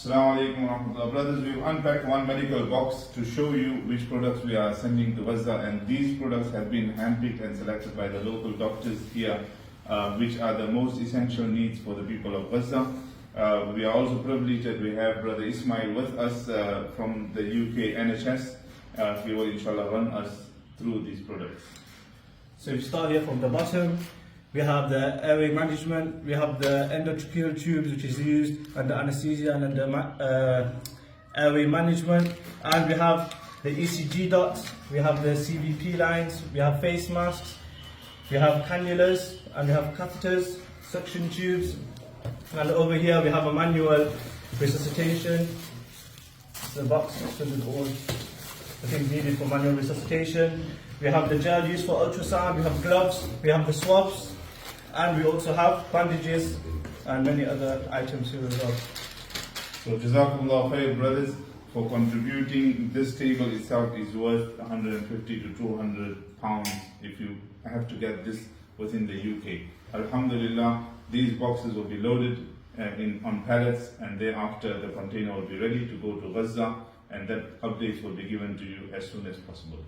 Assalamu alaikum warahmatullah. Brothers, we've unpacked one medical box to show you which products we are sending to Gaza, and these products have been handpicked and selected by the local doctors here, which are the most essential needs for the people of Gaza. We are also privileged that we have Brother Ismail with us from the UK NHS. He will inshallah run us through these products. So we start here from the bottom. We have the airway management, we have the endotracheal tubes which is used under anesthesia and under airway management, and we have the ECG dots, we have the CVP lines, we have face masks, we have cannulas, and we have catheters, suction tubes, and over here we have a manual resuscitation. The box filled with all the things needed for manual resuscitation. We have the gel used for ultrasound, we have gloves, we have the swabs, and we also have bandages and many other items here as well. So Jazakumullah khair, brothers, for contributing. This table itself is worth 150 to 200 pounds if you have to get this within the UK. Alhamdulillah, these boxes will be loaded on pallets, and thereafter the container will be ready to go to Gaza, and that updates will be given to you as soon as possible.